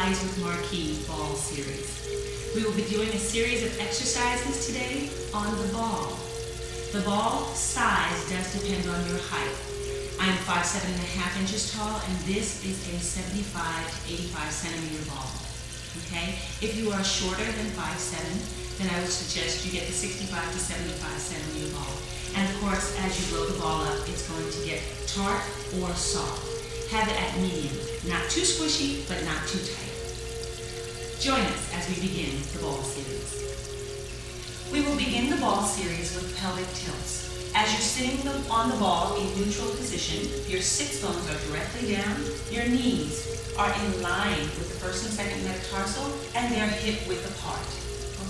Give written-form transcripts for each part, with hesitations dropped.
Rise with MarQue ball series. We will be doing a series of exercises today on the ball. The ball size does depend on your height. I'm 5'7.5" inches tall, and this is a 75 to 85 centimeter ball. Okay? If you are shorter than 5'7", then I would suggest you get the 65 to 75 centimeter ball. And of course, as you blow the ball up, it's going to get tart or soft. Have it at medium. Not too squishy, but not too tight. Join us as we begin the ball series. We will begin the ball series with pelvic tilts. As you're sitting on the ball in neutral position, your sits bones are directly down, your knees are in line with the first and second metatarsal, and they're hip width apart.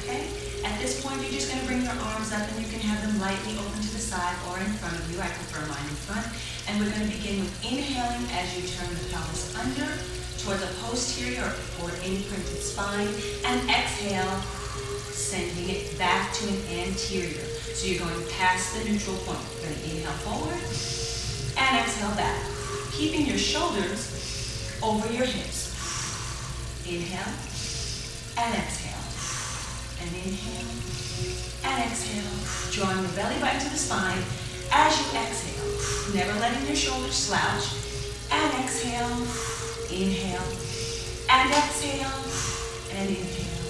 Okay? At this point, you're just going to bring your arms up, and you can have them lightly open to the side or in front of you. I prefer mine in front. And we're going to begin with inhaling as you turn the pelvis under toward the posterior or any printed spine, and exhale, sending it back to an anterior. So you're going past the neutral point. You're going to inhale forward and exhale back, keeping your shoulders over your hips. Inhale and exhale. And inhale and exhale, drawing the belly button to the spine as you exhale, never letting your shoulders slouch. And exhale, inhale, and exhale, and inhale,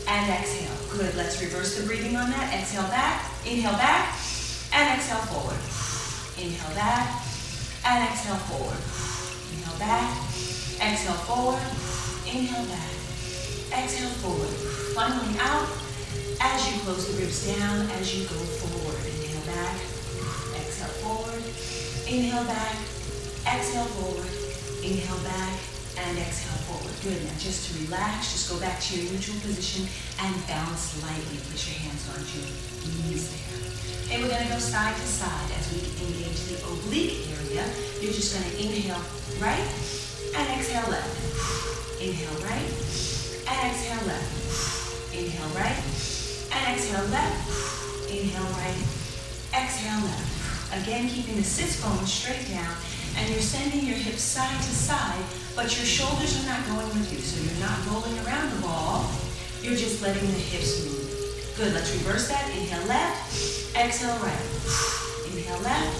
and exhale. Good, let's reverse the breathing on that. Exhale back, inhale back, and exhale forward. Inhale back, and exhale forward. Inhale back, exhale forward, inhale back, exhale forward. Funneling out as you close the ribs down as you go forward. Inhale back, exhale forward, inhale back, exhale forward, inhale back, and exhale forward. Good, now just to relax, just go back to your neutral position and bounce lightly. Put your hands on your knees there. Okay, we're going to go side to side as we engage the oblique area. You're just going to inhale right and exhale left. Inhale right and exhale left. Inhale right, and exhale left. Inhale right, exhale left. Again, keeping the sits bones straight down, and you're sending your hips side to side, but your shoulders are not going with you, so you're not rolling around the ball. You're just letting the hips move. Good, let's reverse that. Inhale left, exhale right. Inhale left,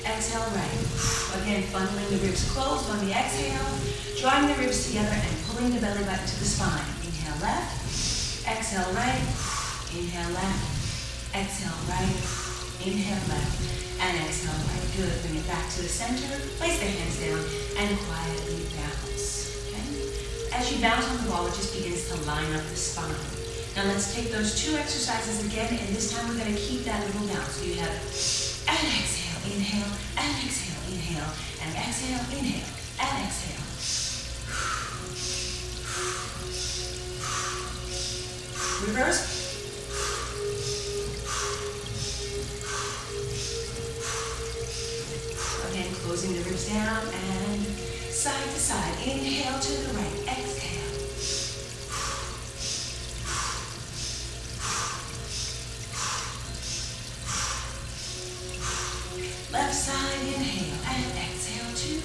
exhale right. Again, funneling the ribs closed on the exhale, drawing the ribs together and pulling the belly button to the spine. Inhale left, exhale right, inhale left, exhale right, inhale left, and exhale right. Good, bring it back to the center, place the hands down, and quietly bounce. Okay? As you bounce on the ball, it just begins to line up the spine. Now let's take those two exercises again, and this time we're going to keep that little bounce. So you have and exhale, inhale, and exhale, inhale, and exhale, inhale, and exhale. Reverse. Again, closing the ribs down and side to side. Inhale to the right. Exhale. Left side. Inhale and exhale two.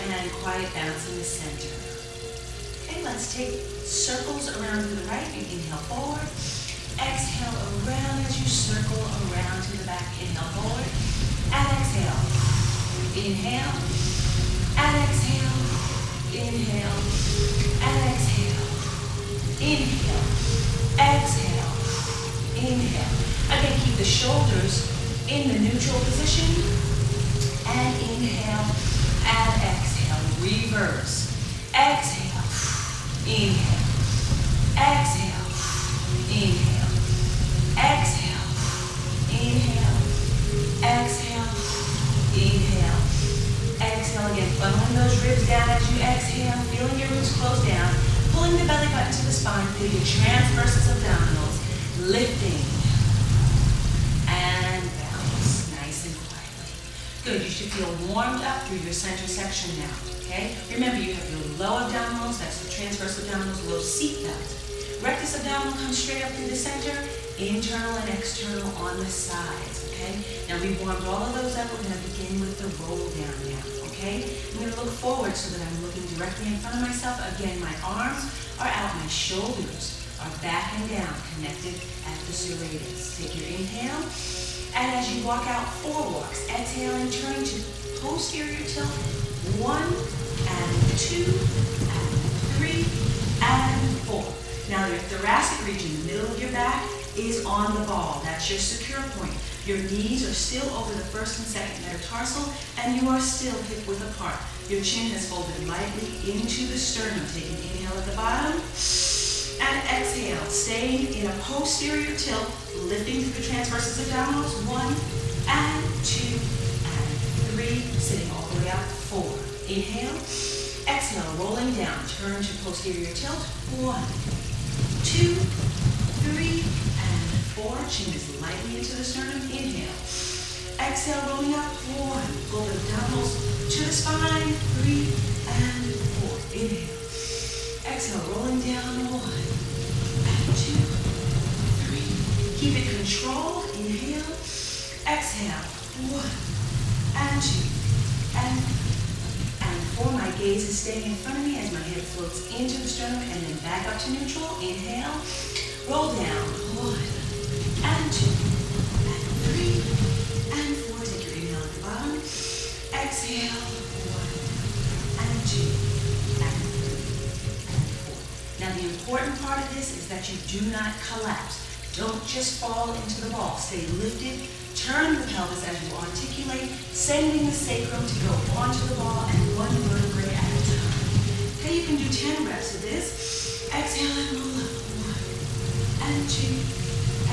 And quiet bounce in the center. Okay, let's take circles around to the right. You inhale forward. Exhale around as you circle around to the back. Inhale forward. And exhale. Inhale. And exhale. Inhale. And exhale. Inhale. Exhale. Inhale. Again, keep the shoulders in the neutral position. And inhale. And exhale, reverse. Exhale, inhale, exhale, inhale, exhale, inhale, exhale, inhale, exhale again. Funneling those ribs down as you exhale, feeling your ribs close down, pulling the belly button to the spine, feel your transversus abdominals, lifting, and bounce, nice and quietly. Good, you should feel warmed up through your center section now, okay? Remember, you have your low abdominals, that's the transverse abdominals, low seat belt. Rectus abdominal comes straight up through the center, internal and external on the sides, okay? Now we've warmed all of those up. We're gonna begin with the roll down now, okay? I'm gonna look forward so that I'm looking directly in front of myself. Again, my arms are out, my shoulders are back and down, connected at the serratus. Take your inhale, and as you walk out, 4 walks. Exhaling, turning to posterior tilt. 1 and 2 and 3 and 4. Now your thoracic region, the middle of your back, is on the ball. That's your secure point. Your knees are still over the first and second metatarsal, and you are still hip width apart. Your chin has folded lightly into the sternum. Take an inhale at the bottom, and exhale, staying in a posterior tilt, lifting through the transversus abdominals. 1 and 2 and 3, sitting all the way up. 4. Inhale, exhale, rolling down, turn to posterior tilt. 1, 2, 3, and 4. Chin is lightly into the sternum. Inhale. Exhale, rolling up. 1. Pull the abdominals to the spine. 3 and 4. Inhale. Exhale, rolling down. 1 and 2, 3. Keep it controlled. Inhale. Exhale. 1 and 2 and 4. My gaze is staying in front of me as my head floats into the sternum and then back up to neutral. Inhale. Roll down. 1 and 2 and 3 and 4. Take your inhale at the bottom. Exhale. 1 and 2 and 3 and 4. Now the important part of this is that you do not collapse. Don't just fall into the ball. Stay lifted. Turn the pelvis as you articulate, sending the sacrum to go onto the ball and 1 vertebrae at a time. Okay, you can do 10 reps of this. Exhale and roll up. 1 and 2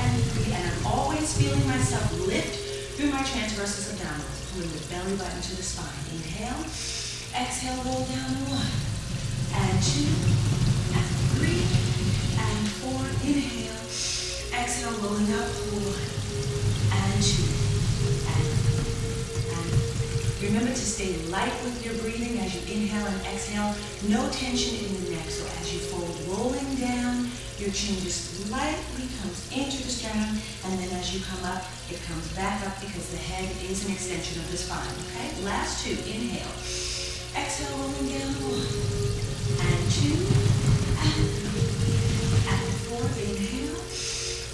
and 3. And I'm always feeling myself lift through my transversus abdominals, pulling the belly button to the spine. Inhale. Exhale, roll down. 1 and 2 and 3 and 4. Inhale. Exhale, rolling up. 1 and 2 and 3 and 4. Remember to stay light with your breathing as you inhale and exhale. No tension in the neck. So as you fold, rolling down, your chin just lightly comes into the sternum, and then as you come up, it comes back up because the head is an extension of the spine. Okay? Last 2. Inhale. Exhale, rolling down. 1 and 2 and 3 and 4. Inhale.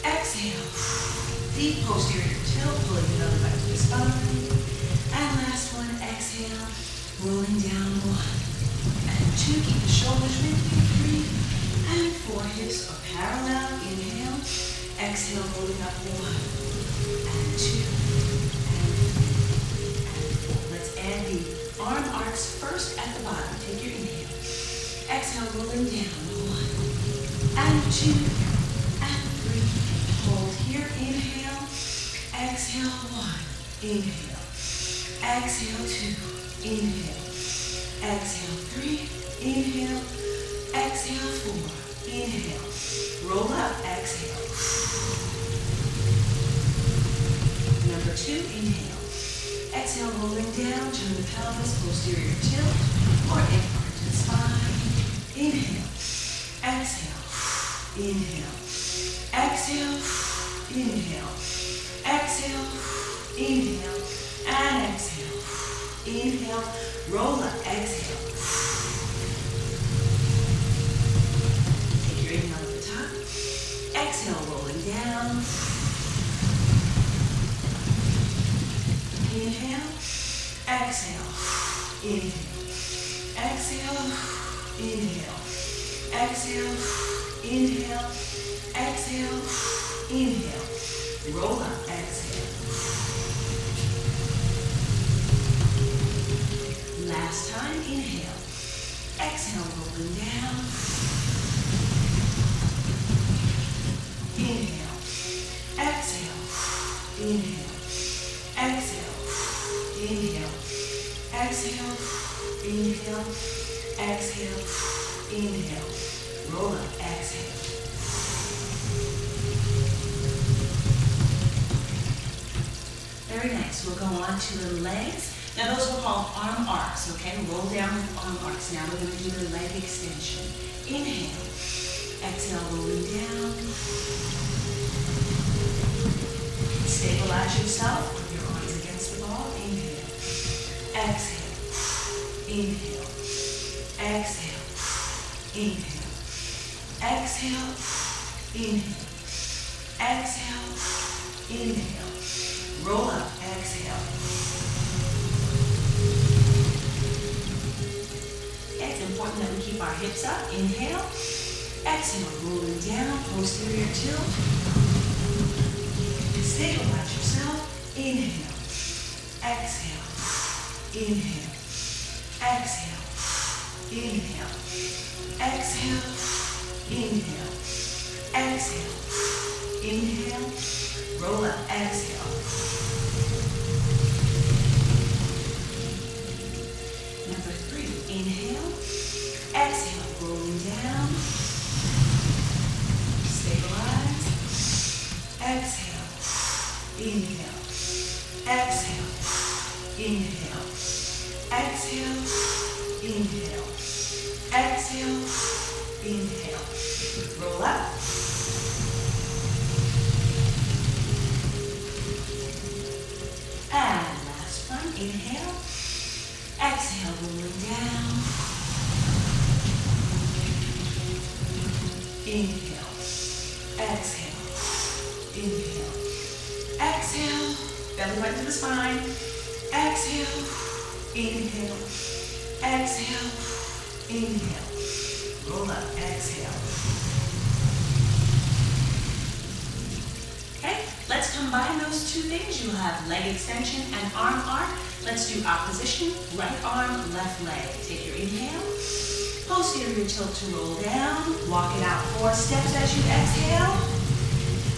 Exhale. Deep posterior tilt, pulling the belly back to the spine. And last one, exhale, rolling down. 1 and 2. Keep the shoulders lifted. 3 and 4. Hips are parallel. Inhale. Exhale, rolling up. 1 and 2 and 3 and 4. Let's add the arm arcs first at the bottom. Take your inhale. Exhale, rolling down. 1 and 2 and 3. Hold here. Inhale. Exhale. 1. Inhale. Exhale. 2. Inhale. Exhale. 3. Inhale. Exhale. 4. Inhale. Roll up. Exhale. Number 2. Inhale. Exhale. Rolling down. Turn the pelvis. Posterior tilt or inward to the spine. Inhale. Exhale. Inhale. Exhale. Inhale. Exhale. Inhale. And exhale. Inhale. Roll up. Exhale. Take your inhale at the top. Exhale, rolling down. Inhale. Exhale. Inhale. Exhale. Inhale. Exhale. Inhale. Exhale. Inhale. Roll up. Exhale. Last time. Inhale. Exhale. Rolling down. Inhale. Exhale. Inhale. Exhale. Inhale. Exhale. Inhale. Exhale. Inhale. Roll up. Exhale. Very nice. We'll go on to the legs. Now those are called arm arcs, okay? Roll down with arm arcs. Now we're going to do the leg extension. Inhale. Exhale, rolling down. Stabilize yourself with your arms against the ball. Inhale. Exhale. Inhale. Exhale. Inhale. Exhale. Inhale. Exhale. Inhale. Roll up. Exhale. It's important that we keep our hips up. Inhale. Exhale. Rolling down. Posterior tilt. Stabilize yourself. Inhale. Exhale. Inhale. Exhale. Inhale. Exhale. Inhale. Exhale. Inhale. Roll up. Exhale. Number 3. Inhale. Exhale. Rolling down. Stabilize. Exhale. Inhale. Exhale. Inhale. Exhale. Inhale. Exhale. Inhale. Roll up. And last one. Inhale. Exhale. Rolling down. Inhale. Exhale. Inhale. Exhale. Belly button to the spine. Exhale. Inhale. Exhale. Inhale. Roll up. Exhale. Okay, let's combine those two things. You'll have leg extension and arm arc. Let's do opposition. Right arm, left leg. Take your inhale. Posterior tilt to roll down. Walk it out 4 steps as you exhale.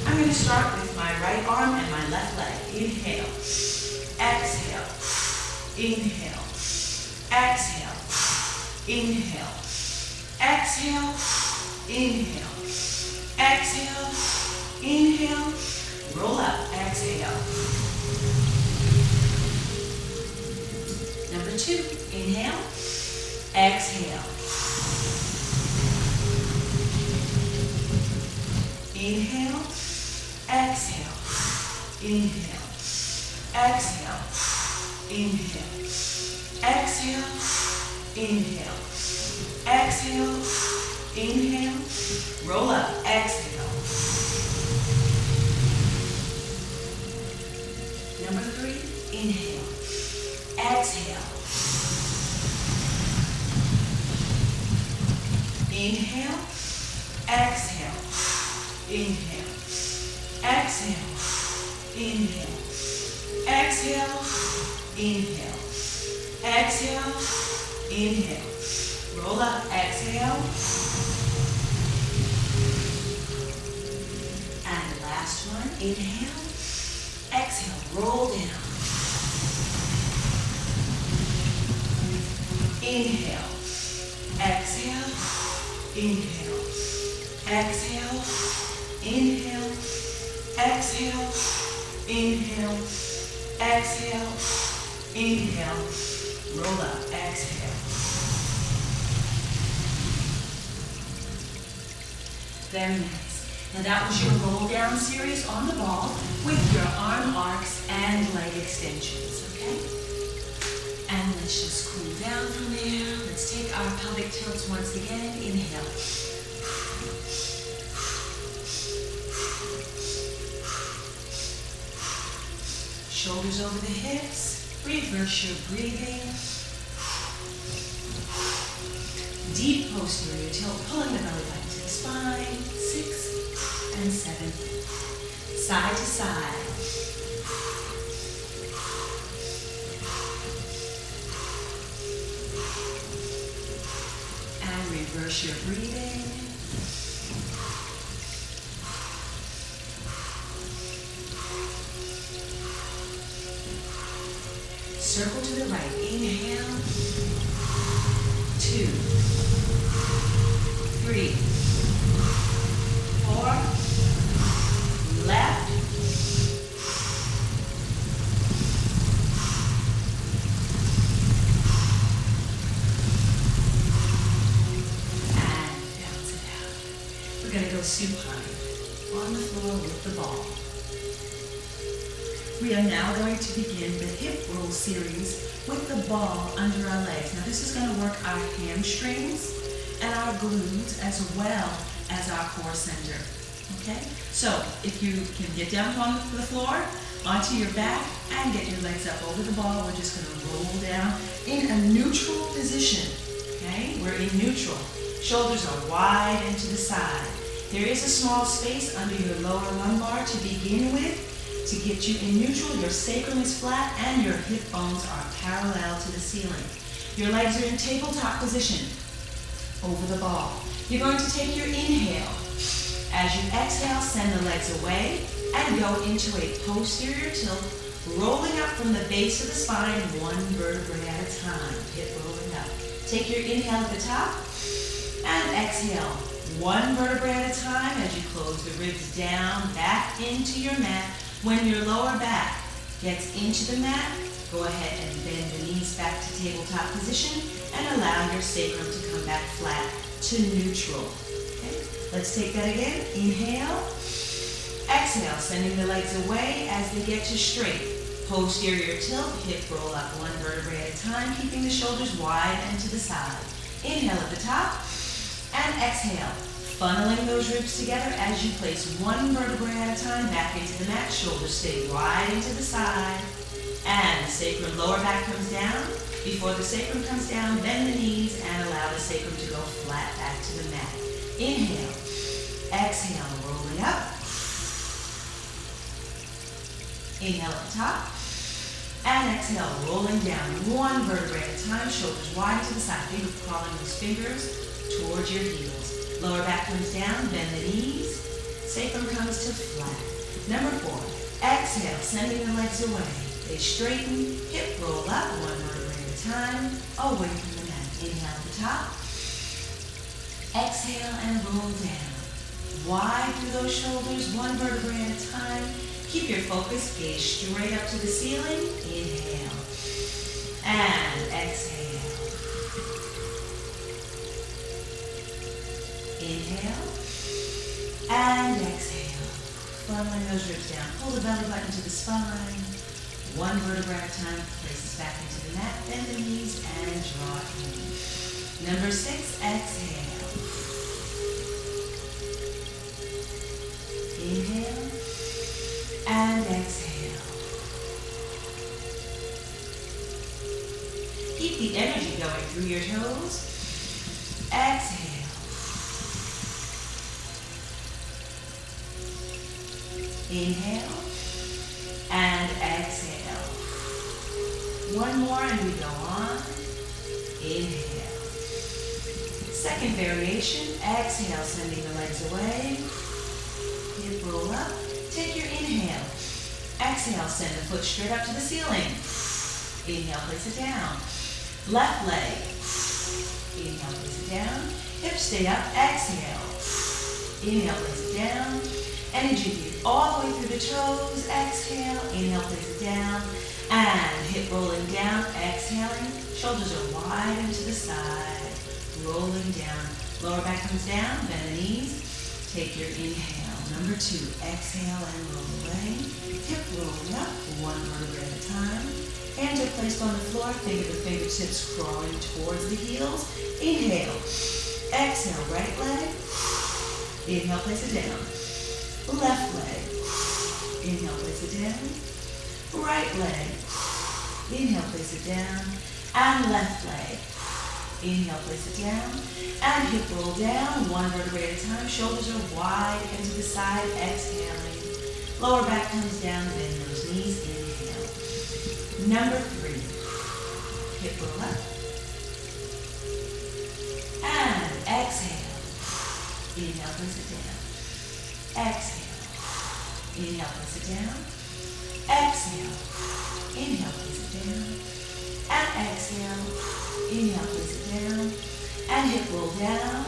I'm going to start with my right arm and my left leg. Inhale. Exhale. Inhale. Exhale. Inhale. Exhale. Inhale. Exhale. Inhale. Roll up. Exhale. Number 2. Inhale. Exhale. Inhale. Exhale. Inhale. Exhale. Inhale. Exhale. Inhale. Exhale. Inhale. Roll up. Exhale. Number 3. Inhale. Exhale. Inhale. Exhale. Inhale. Exhale. Inhale. Exhale. Inhale. Exhale. Inhale. Roll up. Exhale. And last one. Inhale. Exhale. Roll down. Inhale. Exhale. Inhale. Exhale. Inhale. Exhale. Inhale. Exhale. Inhale. Roll up. Exhale. Very nice. Now that was your roll down series on the ball with your arm arcs and leg extensions, okay? And let's just cool down from there. Let's take our pelvic tilts once again. Inhale. Shoulders over the hips. Reverse your breathing. Deep posterior tilt, pulling the belly button to the spine. 6 and 7. Side to side. And reverse your breathing. Circle to the right. Inhale. 2, 3, 4. Left. And bounce it out. We're going to go supine on the floor with the ball. We are now going to begin the hip roll series with the ball under our legs. Now this is going to work our hamstrings and our glutes as well as our core center. Okay? So if you can get down on the floor, onto your back, and get your legs up over the ball, we're just going to roll down in a neutral position. Okay? We're in neutral. Shoulders are wide and to the side. There is a small space under your lower lumbar to begin with. To get you in neutral, your sacrum is flat and your hip bones are parallel to the ceiling. Your legs are in tabletop position over the ball. You're going to take your inhale. As you exhale, send the legs away and go into a posterior tilt, rolling up from the base of the spine, one vertebrae at a time. Hip rolling up. Take your inhale at the top and exhale, one vertebrae at a time as you close the ribs down, back into your mat. When your lower back gets into the mat, go ahead and bend the knees back to tabletop position and allow your sacrum to come back flat to neutral. Okay? Let's take that again. Inhale. Exhale, sending the legs away as they get to straight. Posterior tilt, hip roll up one vertebrae at a time, keeping the shoulders wide and to the side. Inhale at the top and exhale. Funneling those ribs together as you place one vertebrae at a time back into the mat. Shoulders stay wide into the side. And the sacrum, lower back comes down. Before the sacrum comes down, bend the knees and allow the sacrum to go flat back to the mat. Inhale. Exhale, rolling up. Inhale at the top. And exhale, rolling down one vertebrae at a time. Shoulders wide to the side. Think of crawling those fingers towards your heels. Lower back comes down, bend the knees, sacrum comes to flat. Number 4, exhale, sending the legs away. They straighten, hip roll up, one vertebrae at a time, away from the mat. Inhale at the top, exhale and roll down. Wide through those shoulders, one vertebrae at a time. Keep your focus, gaze straight up to the ceiling. Inhale, and exhale. Inhale and exhale. Funneling those ribs down. Pull the belly button to the spine. One vertebrae at a time. Places back into the mat. Bend the knees and draw in. Number 6, exhale. Inhale and exhale. Keep the energy going through your toes. Exhale. Inhale and exhale. One more and we go on. Inhale. Second variation. Exhale, sending the legs away. Hip roll up. Take your inhale. Exhale, send the foot straight up to the ceiling. Inhale, place it down. Left leg. Inhale, place it down. Hips stay up. Exhale. Inhale, place it down. Energy all the way through the toes. Exhale. Inhale, place it down. And hip rolling down. Exhaling. Shoulders are wide and to the side. Rolling down. Lower back comes down. Bend the knees. Take your inhale. Number 2. Exhale and roll away. Hip rolling up. One vertebrae at a time. Hands are placed on the floor. Think of the fingertips crawling towards the heels. Inhale. Exhale. Right leg. Inhale. Place it down. Left leg. Inhale, place it down. Right leg. Inhale, place it down. And left leg. Inhale, place it down. And hip roll down. One vertebrae at a time. Shoulders are wide and to the side. Exhaling. Lower back comes down. Bend those knees. Inhale. Number 3. Hip roll up. And exhale. Inhale, place it down. Exhale. Inhale, place it down. Exhale. Inhale, place it down. And exhale. Inhale, place it down. And hip roll down.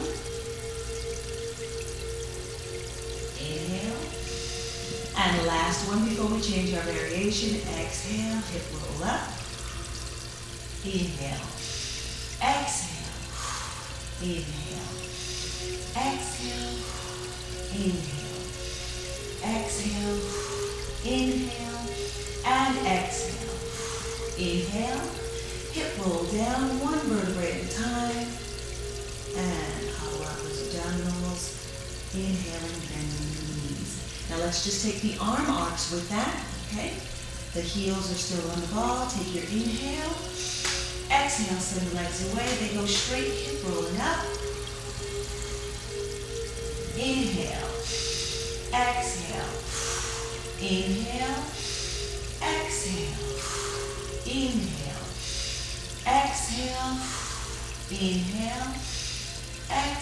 Inhale. And last one before we change our variation. Exhale, hip roll up. Inhale. Exhale. Inhale. Exhale. Inhale. Exhale, inhale, and exhale. Inhale, hip roll down one vertebrae at a time, and hollow out those abdominals. Inhaling, bending the knees. Now let's just take the arm arcs with that, okay? The heels are still on the ball. Take your inhale. Exhale, send the legs away. They go straight, hip rolling up. Inhale. Exhale. Inhale. Exhale. Inhale. Exhale. Inhale. Exhale.